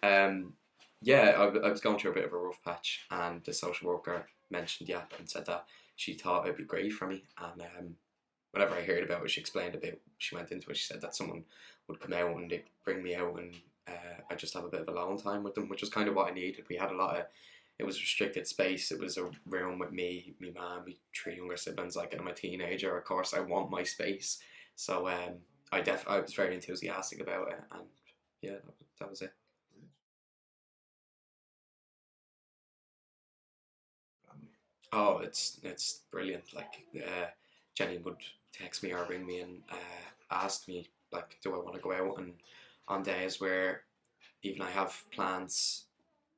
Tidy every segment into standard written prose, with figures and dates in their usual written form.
Um, yeah, I was going through a bit of a rough patch, and the social worker mentioned YAP and said that she thought it'd be great for me. And whenever I heard about it, she explained a bit. She went into it. She said that someone would come out and they'd bring me out, and I just have a bit of alone time with them, which was kind of what I needed. We had a lot of. It was restricted space. It was a room with me, my mum, my three younger siblings. Like I'm a teenager, of course, I want my space. So I was very enthusiastic about it, and yeah, that was it. Oh, it's brilliant. Like Jenny would text me or ring me and ask me like, do I want to go out? And on days where even I have plans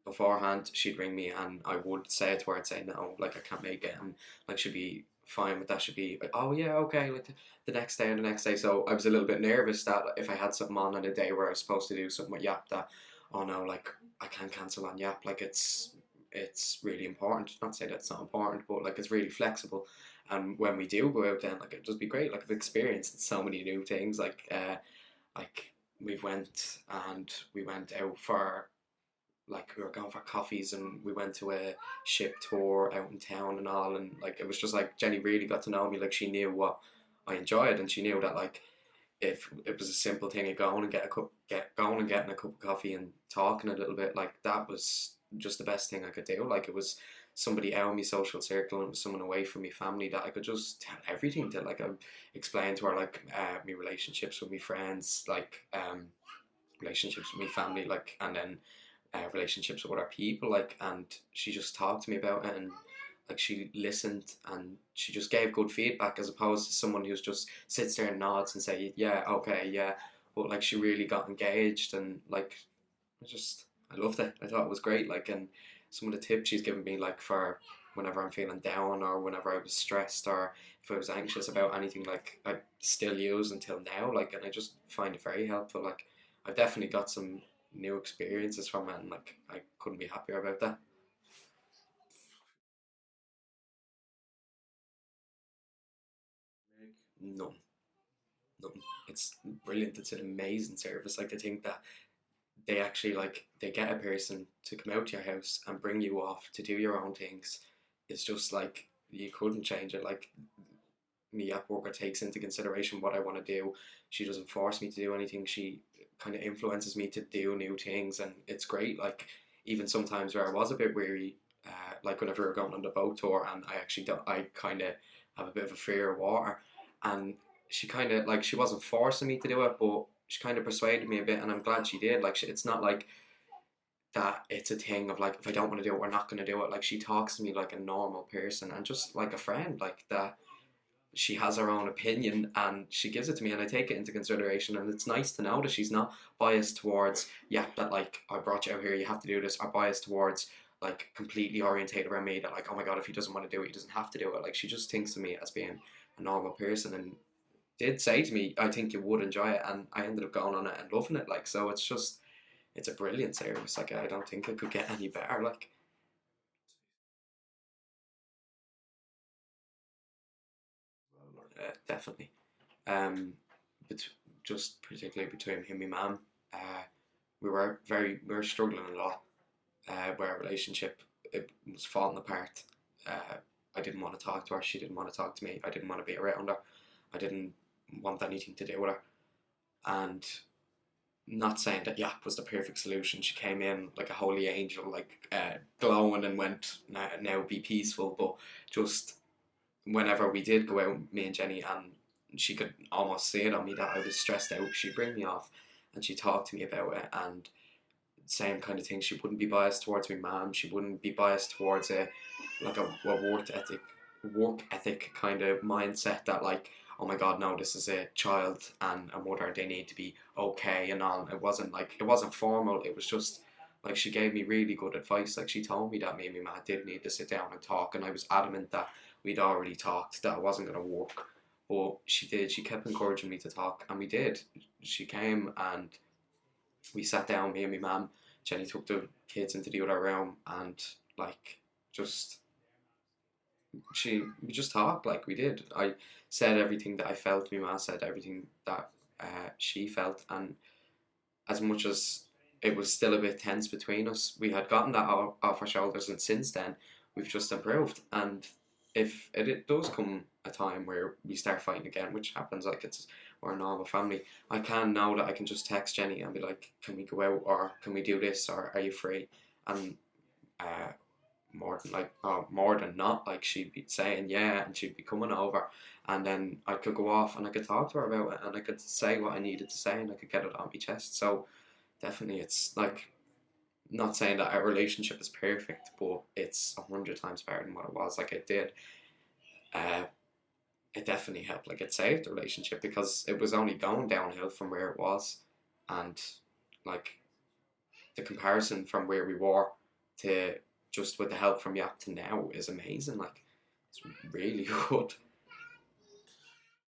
beforehand, she'd ring me and I would say it to her. I'd say no, like I can't make it, and like she'd be fine with that. She'd be like, oh yeah, okay, like the next day and the next day. So I was a little bit nervous that if I had something on a day where I was supposed to do something with Yap, that oh no, like I can't cancel on Yap. Like it's really important. Not to say that it's not important, but like it's really flexible. And when we do go out, then like it'd just be great. Like I've experienced so many new things. Like we went out for like we were going for coffees and we went to a ship tour out in town and all, and like it was just like Jenny really got to know me. Like she knew what I enjoyed, and she knew that like if it was a simple thing of going and going and getting a cup of coffee and talking a little bit, like that was just the best thing I could do. Like it was somebody out of my social circle and it was someone away from my family that I could just tell everything to. Like I explained to her like my relationships with my friends, like relationships with my family, like and then relationships with other people, like, and she just talked to me about it, and like she listened and she just gave good feedback as opposed to someone who's just sits there and nods and say yeah, okay, yeah, but like she really got engaged, and like I loved it. I thought it was great. Like, and some of the tips she's given me, like for whenever I'm feeling down or whenever I was stressed or if I was anxious about anything, like I still use until now. Like, and I just find it very helpful. Like, I've definitely got some new experiences from it, and like I couldn't be happier about that. None, none. It's brilliant. It's an amazing service. Like, I think that they actually like they get a person to come out to your house and bring you off to do your own things. It's just like you couldn't change it. Like me app worker takes into consideration what I want to do. She doesn't force me to do anything. She kind of influences me to do new things, and it's great. Like even sometimes where I was a bit weary, like whenever we were going on the boat tour, and I actually don't, I kind of have a bit of a fear of water, and she kind of like she wasn't forcing me to do it, but she kind of persuaded me a bit, and I'm glad she did. Like it's not like that it's a thing of like if I don't want to do it, we're not going to do it. Like she talks to me like a normal person and just like a friend, like that she has her own opinion and she gives it to me and I take it into consideration, and it's nice to know that she's not biased towards yeah that like I brought you out here you have to do this, or biased towards like completely orientated around me that like oh my god if he doesn't want to do it he doesn't have to do it. Like she just thinks of me as being a normal person, and did say to me I think you would enjoy it, and I ended up going on it and loving it. Like so it's just it's a brilliant service. Like I don't think it could get any better. Like definitely. Um, bet- just particularly between him and my mum, uh, we were struggling a lot. With our relationship, it was falling apart. Uh, I didn't want to talk to her. She didn't want to talk to me. I didn't want to be around her. I didn't want anything to do with her. And not saying that Yap was the perfect solution. She came in like a holy angel, like glowing, and went now be peaceful. But just whenever we did go out, me and Jenny, and she could almost see it on me that I was stressed out, she'd bring me off and she'd talk to me about it. And same kind of thing, she wouldn't be biased towards my mom, she wouldn't be biased towards a work ethic kind of mindset that like oh my god no this is a child and a mother, they need to be okay and all. It wasn't like it wasn't formal, it was just like she gave me really good advice. Like she told me that me and my mom did need to sit down and talk, and I was adamant that we'd already talked, that it wasn't going to work. But she did, she kept encouraging me to talk, and we did. She came and we sat down, me and my mum. Jenny took the kids into the other room, and like just we just talked like we did. I said everything that I felt. My mum said everything that she felt, and as much as it was still a bit tense between us. We had gotten that off our shoulders, and since then we've just improved. And if it does come a time where we start fighting again, which happens, like we're a normal family, I can know that I can just text Jenny and be like, can we go out, or can we do this, or are you free? And uh, more than not, like, she'd be saying yeah, and she'd be coming over, and then I could go off and I could talk to her about it, and I could say what I needed to say, and I could get it on my chest. So definitely, it's like, not saying that our relationship is perfect, but it's 100 times better than what it was. Like, it did, uh, it definitely helped. Like, it saved the relationship because it was only going downhill from where it was, and like, the comparison from where we were to just with the help from YAP to now is amazing. Like, it's really good.